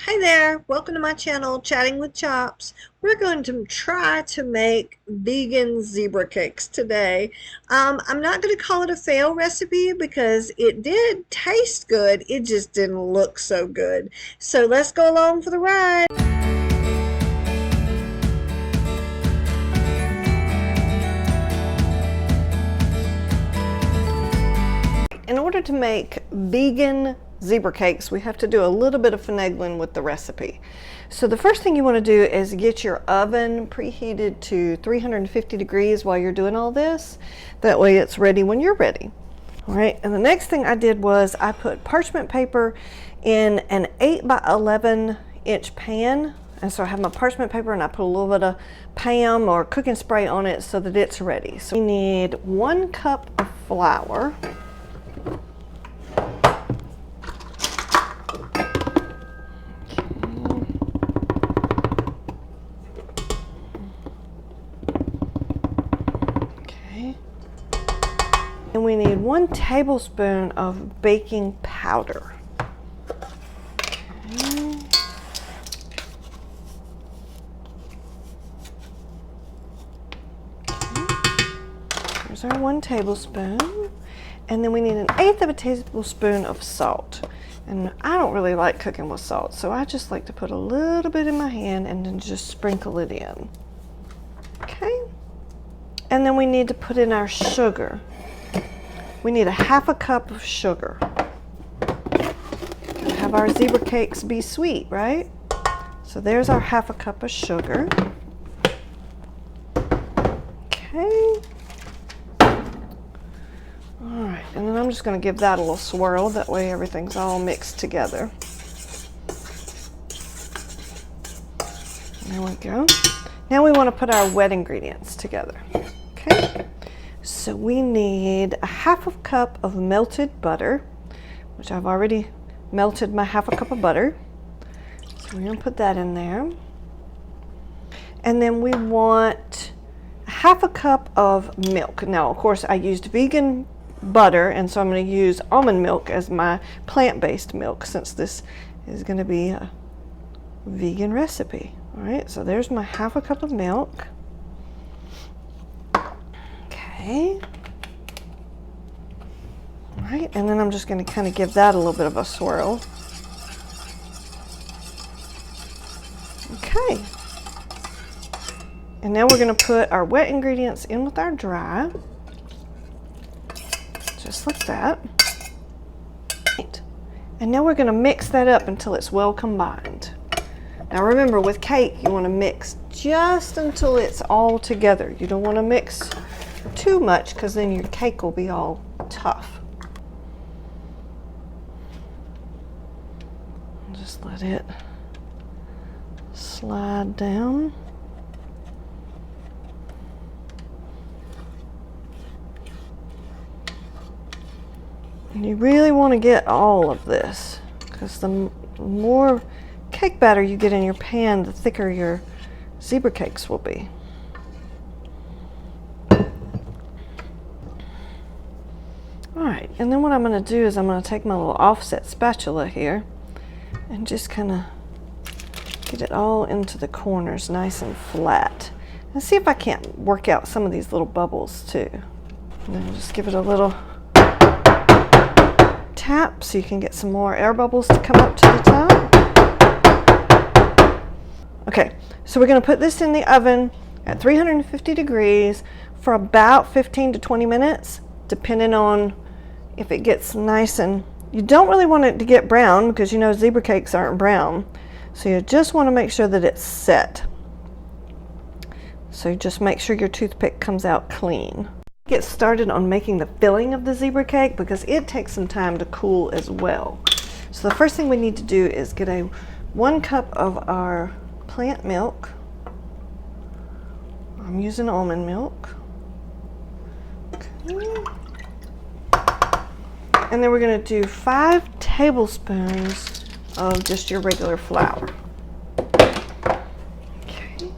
Hi there, welcome to my channel, Chatting with Chops. We're going to try to make vegan zebra cakes today. I'm not going to call it a fail recipe because it did taste good, it just didn't look so good. So let's go along for the ride. In order to make vegan zebra cakes, we have to do a little bit of finagling with the recipe. So the first thing you want to do is get your oven preheated to 350 degrees while you're doing all this. That way it's ready when you're ready. All right, and the next thing I did was I put parchment paper in an 8 by 11 inch pan. And so I have my parchment paper and I put a little bit of Pam or cooking spray on it so that it's ready. So we need 1 cup of flour. And we need 1 tablespoon of baking powder. Okay. There's our 1 tablespoon. And then we need 1/8 of a tablespoon of salt. And I don't really like cooking with salt, so I just like to put a little bit in my hand and then just sprinkle it in. Okay. And then we need to put in our sugar. We need 1/2 cup of sugar. Gotta have our zebra cakes be sweet, right? So there's our 1/2 cup of sugar. Okay. All right, and then I'm just gonna give that a little swirl. That way everything's all mixed together. There we go. Now we want to put our wet ingredients together. Okay. So we need 1/2 cup of melted butter, which I've already melted my 1/2 cup of butter. So we're going to put that in there. And then we want 1/2 cup of milk. Now, of course, I used vegan butter, and so I'm going to use almond milk as my plant-based milk since this is going to be a vegan recipe. All right, so there's my 1/2 cup of milk. Okay. All right, and then I'm just going to kind of give that a little bit of a swirl. Okay. And now we're going to put our wet ingredients in with our dry. Just like that. And now we're going to mix that up until it's well combined. Now remember, with cake, you want to mix just until it's all together. You don't want to mix too much because then your cake will be all tough. Just let it slide down. And you really want to get all of this because the more cake batter you get in your pan, the thicker your zebra cakes will be. Alright, and then what I'm going to do is I'm going to take my little offset spatula here and just kind of get it all into the corners nice and flat. And see if I can't work out some of these little bubbles too. And then just give it a little tap so you can get some more air bubbles to come up to the top. Okay, so we're going to put this in the oven at 350 degrees for about 15 to 20 minutes, depending on if it gets nice. And you don't really want it to get brown because you know zebra cakes aren't brown. So you just want to make sure that it's set. So you just make sure your toothpick comes out clean. Get started on making the filling of the zebra cake because it takes some time to cool as well. So the first thing we need to do is get 1 cup of our plant milk. I'm using almond milk. Okay. And then we're going to do 5 tablespoons of just your regular flour. Okay.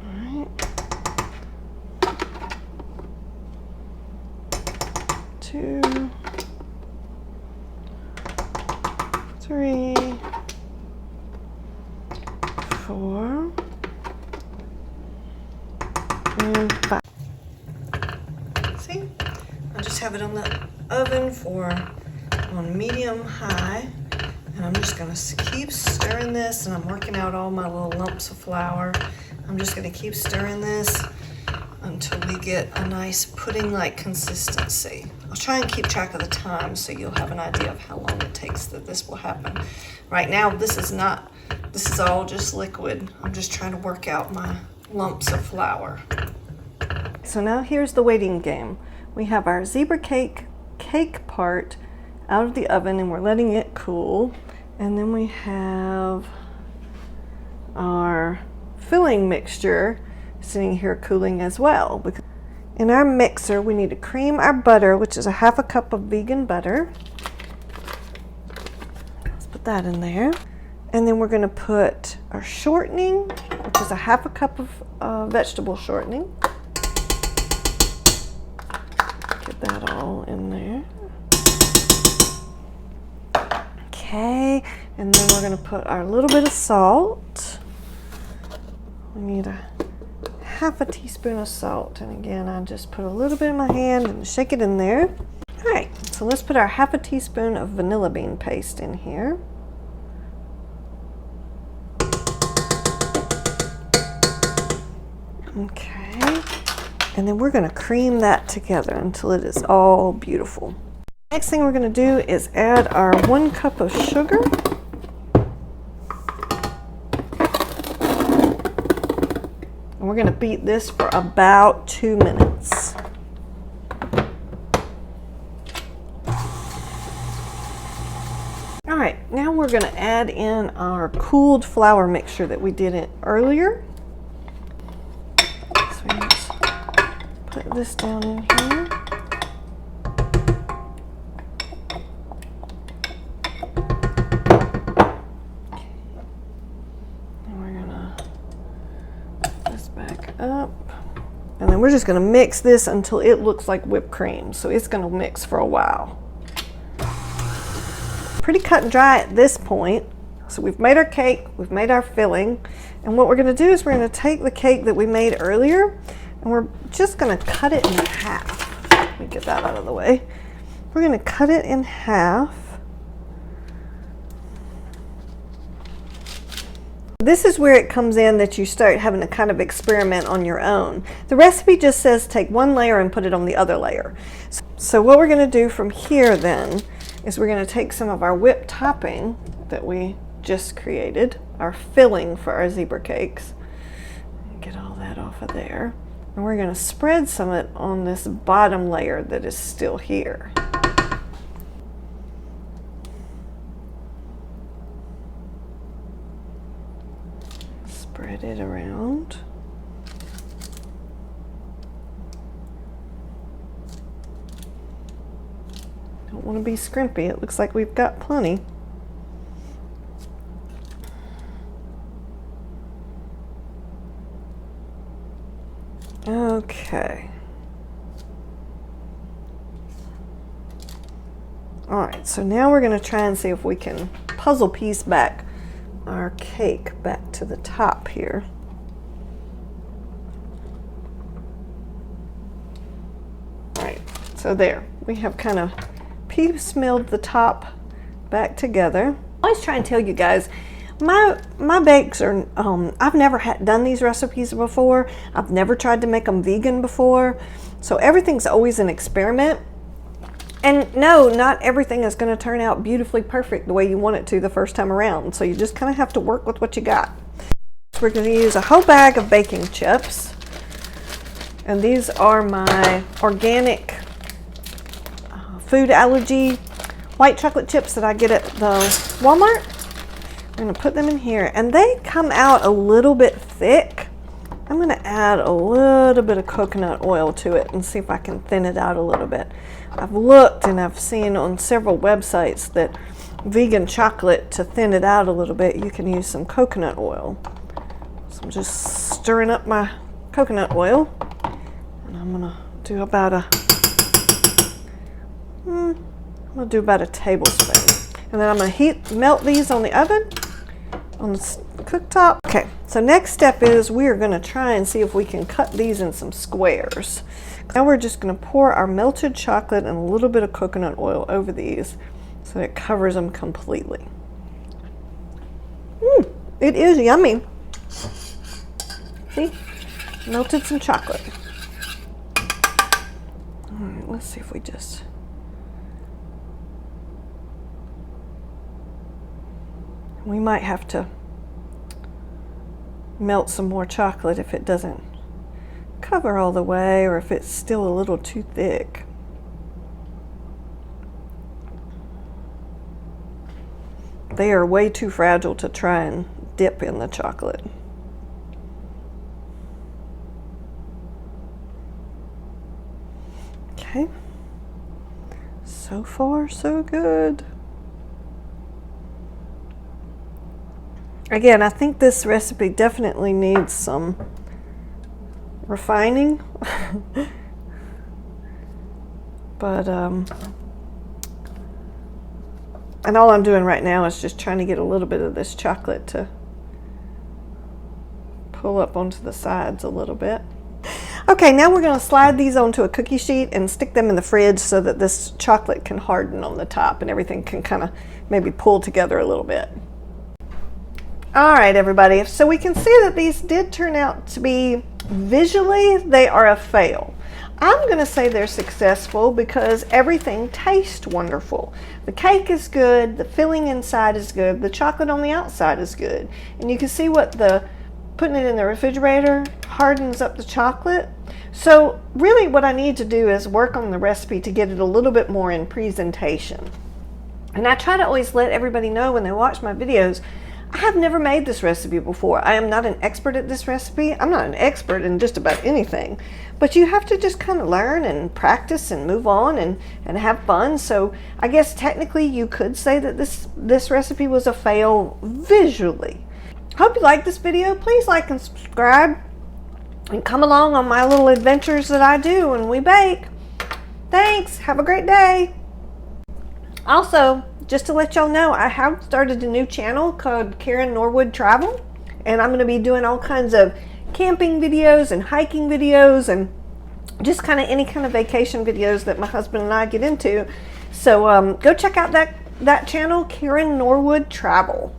All right. 2, 3, 4, and 5. See? I just have it on the oven on medium high, and I'm just gonna keep stirring this, and I'm working out all my little lumps of flour. I'm just gonna keep stirring this until we get a nice pudding-like consistency. I'll try and keep track of the time so you'll have an idea of how long it takes that this will happen. Right now, this is all just liquid. I'm just trying to work out my lumps of flour. So now here's the waiting game. We have our zebra cake part out of the oven, and we're letting it cool. And then we have our filling mixture sitting here cooling as well. In our mixer, we need to cream our butter, which is a 1/2 cup of vegan butter. Let's put that in there. And then we're going to put our shortening, which is a 1/2 cup of vegetable shortening. Get that all in there. Okay, and then we're going to put our little bit of salt. We need a 1/2 teaspoon of salt, and again, I just put a little bit in my hand and shake it in there. All right, so let's put our 1/2 teaspoon of vanilla bean paste in here. Okay, and then we're going to cream that together until it is all beautiful. Next thing we're going to do is add our 1 cup of sugar. And we're going to beat this for about 2 minutes. All right, now we're going to add in our cooled flour mixture that we did earlier. So we just put this down in here. Up, and then we're just going to mix this until it looks like whipped cream, so it's going to mix for a while. Pretty cut and dry at this point. So we've made our cake, we've made our filling, and what we're going to do is we're going to take the cake that we made earlier, and we're just going to cut it in half. Let me get that out of the way. We're going to cut it in half. This is where it comes in that you start having to kind of experiment on your own. The recipe just says take 1 layer and put it on the other layer. So what we're going to do from here then is we're going to take some of our whipped topping that we just created, our filling for our zebra cakes, get all that off of there, and we're going to spread some of it on this bottom layer that is still here. Spread it around. Don't want to be scrimpy. It looks like we've got plenty. Okay. All right, so now we're going to try and see if we can puzzle piece back our cake back to the top here. All right, so there, we have kind of piecemealed the top back together. I always try and tell you guys, my bakes are, I've never done these recipes before. I've never tried to make them vegan before. So everything's always an experiment. And no, not everything is going to turn out beautifully perfect the way you want it to the first time around. So you just kind of have to work with what you got. So we're going to use a whole bag of baking chips. And these are my organic food allergy white chocolate chips that I get at the Walmart. I'm going to put them in here. And they come out a little bit thick. I'm going to add a little bit of coconut oil to it and see if I can thin it out a little bit. I've looked and I've seen on several websites that vegan chocolate, to thin it out a little bit, you can use some coconut oil. So I'm just stirring up my coconut oil, and I'm gonna do about a tablespoon. And then I'm going to melt these on the oven, on the cooktop. Okay, so next step is we are going to try and see if we can cut these in some squares. Now we're just going to pour our melted chocolate and a little bit of coconut oil over these so that it covers them completely. It is yummy. See? Melted some chocolate. All right, let's see if we just... We might have to melt some more chocolate if it doesn't cover all the way, or if it's still a little too thick. They are way too fragile to try and dip in the chocolate. Okay. So far, so good. Again, I think this recipe definitely needs some refining. But, and all I'm doing right now is just trying to get a little bit of this chocolate to pull up onto the sides a little bit. Okay, now we're going to slide these onto a cookie sheet and stick them in the fridge so that this chocolate can harden on the top and everything can kind of maybe pull together a little bit. All right, everybody, so we can see that these did turn out to be, visually, they are a fail. I'm going to say they're successful because everything tastes wonderful. The cake is good, the filling inside is good, the chocolate on the outside is good. And you can see what putting it in the refrigerator hardens up the chocolate. So really what I need to do is work on the recipe to get it a little bit more in presentation. And I try to always let everybody know when they watch my videos, I have never made this recipe before. I am not an expert at this recipe. I'm not an expert in just about anything. But you have to just kind of learn and practice and move on and have fun. So I guess technically you could say that this recipe was a fail visually. Hope you like this video. Please like and subscribe and come along on my little adventures that I do when we bake. Thanks. Have a great day. Also, just to let y'all know, I have started a new channel called Karen Norwood Travel, and I'm going to be doing all kinds of camping videos and hiking videos and just kind of any kind of vacation videos that my husband and I get into. So go check out that channel, Karen Norwood Travel.